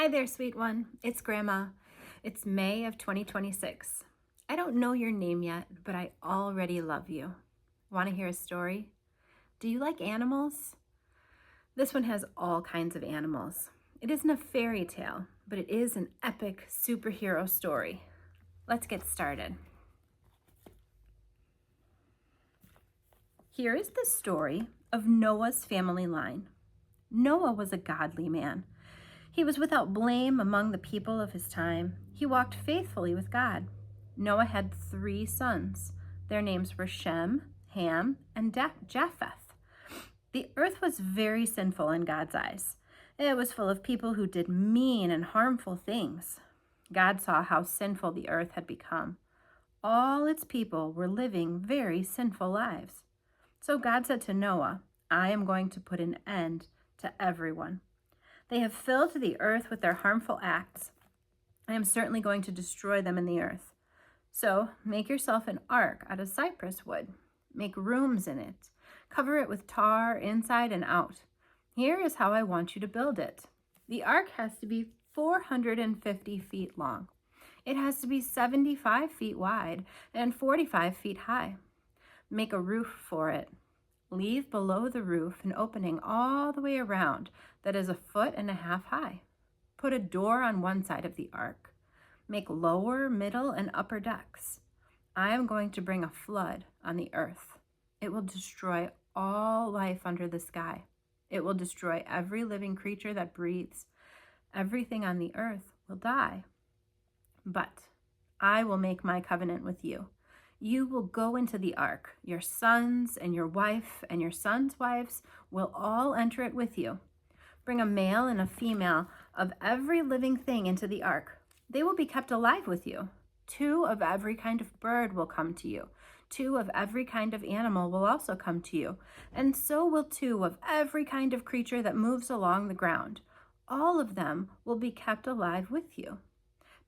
Hi there, sweet one. It's Grandma. It's May of 2026. I don't know your name yet, but I already love you. Want to hear a story? Do you like animals? This one has all kinds of animals. It isn't a fairy tale, but it is an epic superhero story. Let's get started. Here is the story of Noah's family line. Noah was a godly man. He was without blame among the people of his time. He walked faithfully with God. Noah had 3 sons. Their names were Shem, Ham, and Japheth. The earth was very sinful in God's eyes. It was full of people who did mean and harmful things. God saw how sinful the earth had become. All its people were living very sinful lives. So God said to Noah, I am going to put an end to everyone. They have filled the earth with their harmful acts. I am certainly going to destroy them in the earth. So make yourself an ark out of cypress wood. Make rooms in it. Cover it with tar inside and out. Here is how I want you to build it. The ark has to be 450 feet long. It has to be 75 feet wide and 45 feet high. Make a roof for it. Leave below the roof an opening all the way around that is 1.5 feet high. Put a door on one side of the ark. Make lower, middle, and upper decks. I am going to bring a flood on the earth. It will destroy all life under the sky. It will destroy every living creature that breathes. Everything on the earth will die. But I will make my covenant with you. You will go into the ark. Your sons and your wife and your sons' wives will all enter it with you. Bring a male and a female of every living thing into the ark. They will be kept alive with you. 2 of every kind of bird will come to you. 2 of every kind of animal will also come to you. And so will 2 of every kind of creature that moves along the ground. All of them will be kept alive with you.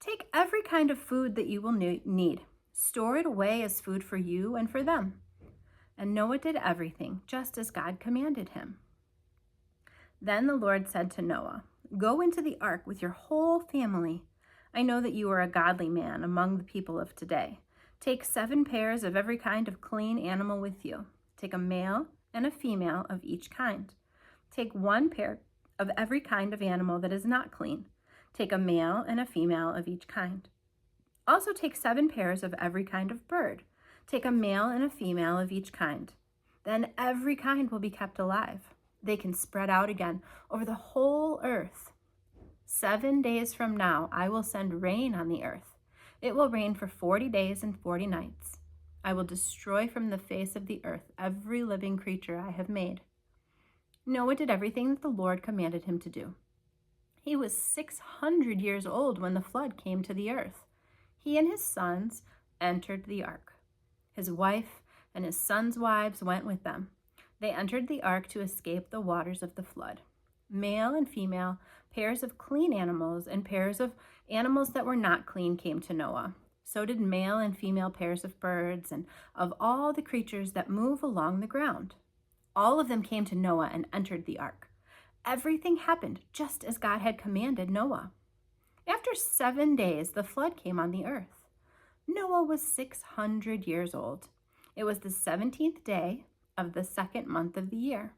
Take every kind of food that you will need. Store it away as food for you and for them. And Noah did everything just as God commanded him. Then the Lord said to Noah, Go into the ark with your whole family. I know that you are a godly man among the people of today. Take 7 pairs of every kind of clean animal with you. Take a male and a female of each kind. Take 1 pair of every kind of animal that is not clean. Take a male and a female of each kind. Also take 7 pairs of every kind of bird. Take a male and a female of each kind. Then every kind will be kept alive. They can spread out again over the whole earth. 7 days from now, I will send rain on the earth. It will rain for 40 days and 40 nights. I will destroy from the face of the earth every living creature I have made. Noah did everything that the Lord commanded him to do. He was 600 years old when the flood came to the earth. He and his sons entered the ark. His wife and his sons' wives went with them. They entered the ark to escape the waters of the flood. Male and female, pairs of clean animals and pairs of animals that were not clean came to Noah. So did male and female pairs of birds and of all the creatures that move along the ground. All of them came to Noah and entered the ark. Everything happened just as God had commanded Noah. After 7 days, the flood came on the earth. Noah was 600 years old. It was the 17th day of the 2nd month of the year.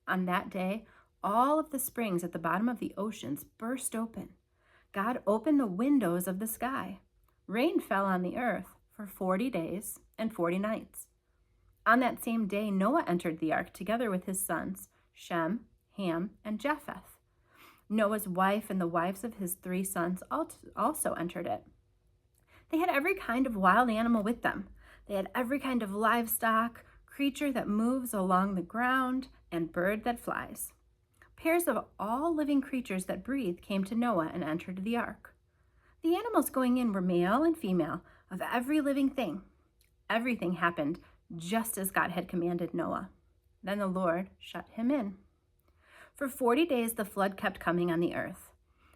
On that day, all of the springs at the bottom of the oceans burst open. God opened the windows of the sky. Rain fell on the earth for 40 days and 40 nights. On that same day, Noah entered the ark together with his sons, Shem, Ham, and Japheth. Noah's wife and the wives of his 3 sons also entered it. They had every kind of wild animal with them. They had every kind of livestock, creature that moves along the ground, and bird that flies. Pairs of all living creatures that breathe came to Noah and entered the ark. The animals going in were male and female of every living thing. Everything happened just as God had commanded Noah. Then the Lord shut him in. For 40 days, the flood kept coming on the earth.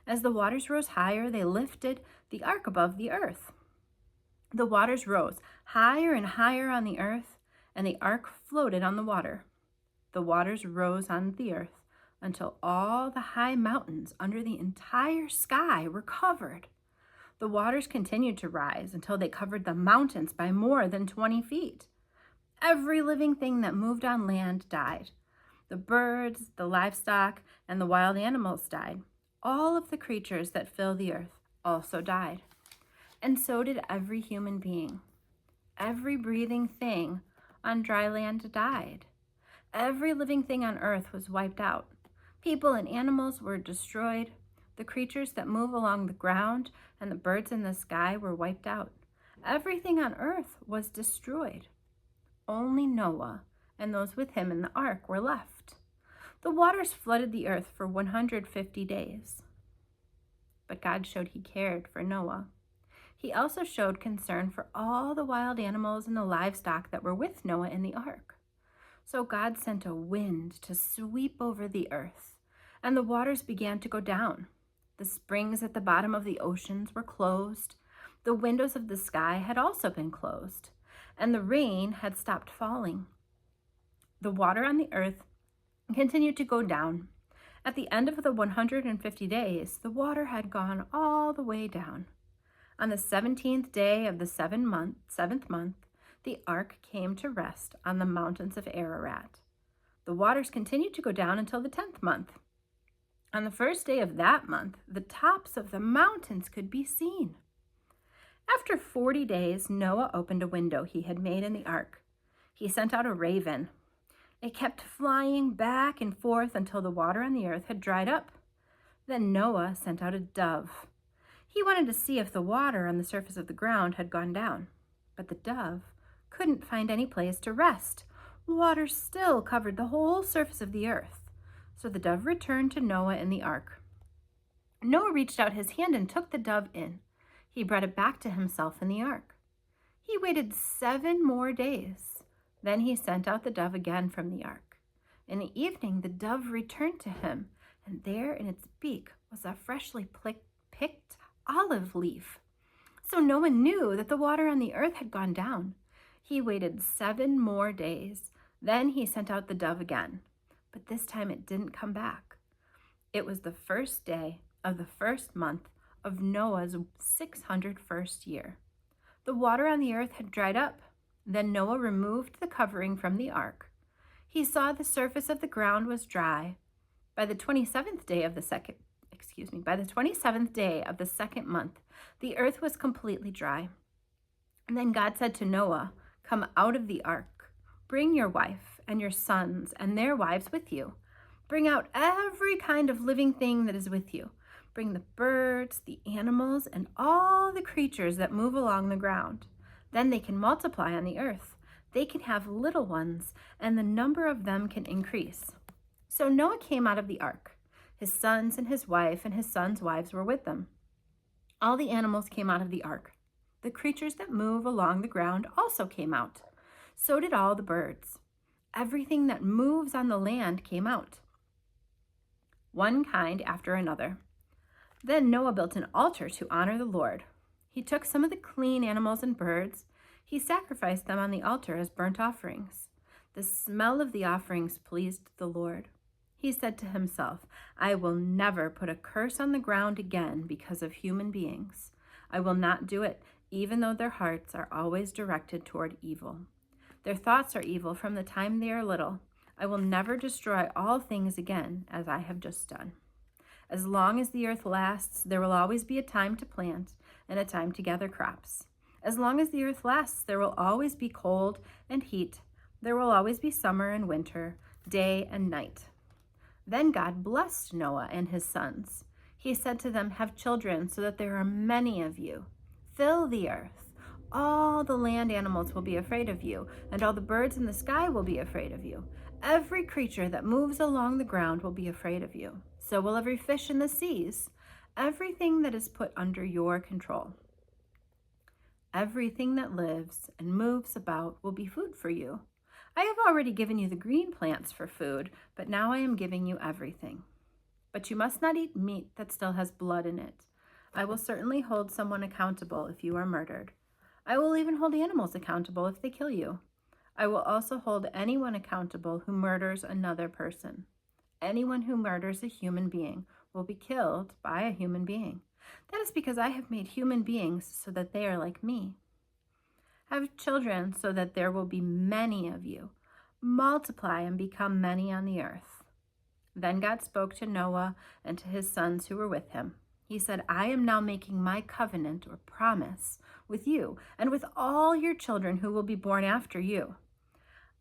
As the waters rose higher, they lifted the ark above the earth. The waters rose higher and higher on the earth, and the ark floated on the water. The waters rose on the earth until all the high mountains under the entire sky were covered. The waters continued to rise until they covered the mountains by more than 20 feet. Every living thing that moved on land died. The birds, the livestock, and the wild animals died. All of the creatures that fill the earth also died. And so did every human being. Every breathing thing on dry land died. Every living thing on earth was wiped out. People and animals were destroyed. The creatures that move along the ground and the birds in the sky were wiped out. Everything on earth was destroyed. Only Noah and those with him in the ark were left. The waters flooded the earth for 150 days. But God showed he cared for Noah. He also showed concern for all the wild animals and the livestock that were with Noah in the ark. So God sent a wind to sweep over the earth, and the waters began to go down. The springs at the bottom of the oceans were closed. The windows of the sky had also been closed, and the rain had stopped falling. The water on the earth continued to go down. At the end of the 150 days, the water had gone all the way down. On the 17th day of the seventh month, the ark came to rest on the mountains of Ararat. The waters continued to go down until the 10th month. On the first day of that month, the tops of the mountains could be seen. After 40 days, Noah opened a window he had made in the ark. He sent out a raven. It kept flying back and forth until the water on the earth had dried up. Then Noah sent out a dove. He wanted to see if the water on the surface of the ground had gone down, but the dove couldn't find any place to rest. Water still covered the whole surface of the earth. So the dove returned to Noah in the ark. Noah reached out his hand and took the dove in. He brought it back to himself in the ark. He waited 7 more days. Then he sent out the dove again from the ark. In the evening, the dove returned to him, and there in its beak was a freshly picked olive leaf. So Noah knew that the water on the earth had gone down. He waited 7 more days. Then he sent out the dove again, but this time it didn't come back. It was the first day of the first month of Noah's 601st year. The water on the earth had dried up. Then Noah removed the covering from the ark. He saw the surface of the ground was dry. By the 27th day of the second month, the earth was completely dry. And then God said to Noah, "Come out of the ark. Bring your wife and your sons and their wives with you. Bring out every kind of living thing that is with you. Bring the birds, the animals, and all the creatures that move along the ground. Then they can multiply on the earth. They can have little ones, and the number of them can increase." So Noah came out of the ark. His sons and his wife and his sons' wives were with them. All the animals came out of the ark. The creatures that move along the ground also came out. So did all the birds. Everything that moves on the land came out, one kind after another. Then Noah built an altar to honor the Lord. He took some of the clean animals and birds. He sacrificed them on the altar as burnt offerings. The smell of the offerings pleased the Lord. He said to himself, "I will never put a curse on the ground again because of human beings. I will not do it, even though their hearts are always directed toward evil. Their thoughts are evil from the time they are little. I will never destroy all things again as I have just done. As long as the earth lasts, there will always be a time to plant and a time to gather crops. As long as the earth lasts, there will always be cold and heat. There will always be summer and winter, day and night." Then God blessed Noah and his sons. He said to them, "Have children so that there are many of you. Fill the earth. All the land animals will be afraid of you, and all the birds in the sky will be afraid of you. Every creature that moves along the ground will be afraid of you. So will every fish in the seas, everything that is put under your control. Everything that lives and moves about will be food for you. I have already given you the green plants for food, but now I am giving you everything. But you must not eat meat that still has blood in it. I will certainly hold someone accountable if you are murdered. I will even hold animals accountable if they kill you. I will also hold anyone accountable who murders another person. Anyone who murders a human being will be killed by a human being. That is because I have made human beings so that they are like me. Have children so that there will be many of you. Multiply and become many on the earth. Then God spoke to Noah and to his sons who were with him. He said, I am now making my covenant or promise with you and with all your children who will be born after you.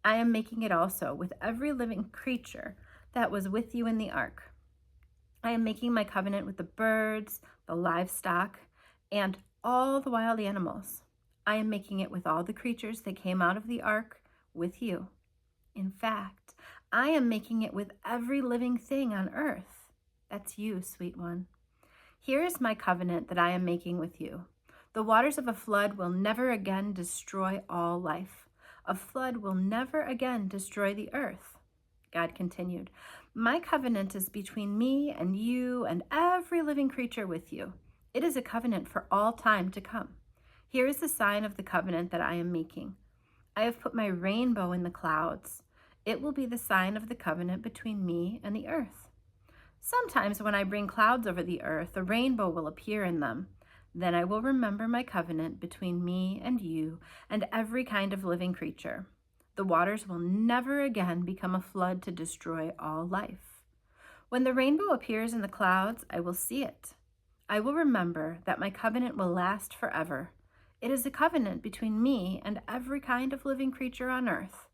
I am making it also with every living creature that was with you in the ark. I am making my covenant with the birds, the livestock, and all the wild animals. I am making it with all the creatures that came out of the ark with you. In fact, I am making it with every living thing on earth. That's you, sweet one. Here is my covenant that I am making with you. The waters of a flood will never again destroy all life. A flood will never again destroy the earth. God continued, my covenant is between me and you and every living creature with you. It is a covenant for all time to come. Here is the sign of the covenant that I am making. I have put my rainbow in the clouds. It will be the sign of the covenant between me and the earth. Sometimes when I bring clouds over the earth, a rainbow will appear in them. Then I will remember my covenant between me and you and every kind of living creature. The waters will never again become a flood to destroy all life. When the rainbow appears in the clouds, I will see it. I will remember that my covenant will last forever. It is a covenant between me and every kind of living creature on earth.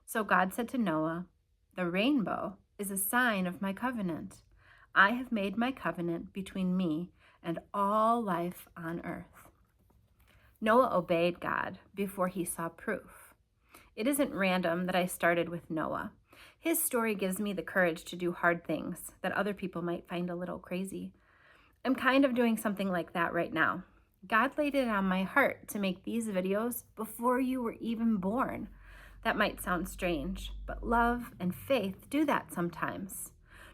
So God said to Noah, the rainbow is a sign of my covenant. I have made my covenant between me and all life on earth. Noah obeyed God before he saw proof. It isn't random that I started with Noah. His story gives me the courage to do hard things that other people might find a little crazy. I'm kind of doing something like that right now. God laid it on my heart to make these videos before you were even born. That might sound strange, but love and faith do that sometimes.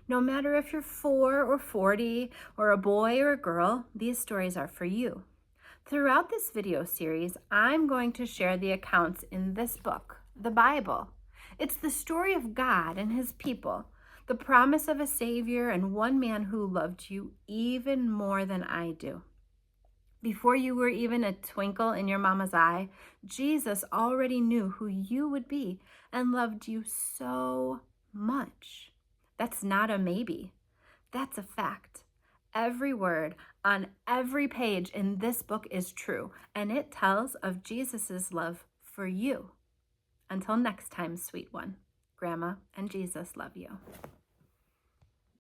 No matter if you're 4 or 40 or a boy or a girl, these stories are for you. Throughout this video series, I'm going to share the accounts in this book, the Bible. It's the story of God and his people, the promise of a Savior and one man who loved you even more than I do. Before you were even a twinkle in your mama's eye, Jesus already knew who you would be and loved you so much. That's not a maybe. That's a fact. Every word on every page in this book is true, and it tells of Jesus's love for you. Until next time, sweet one, Grandma and Jesus love you.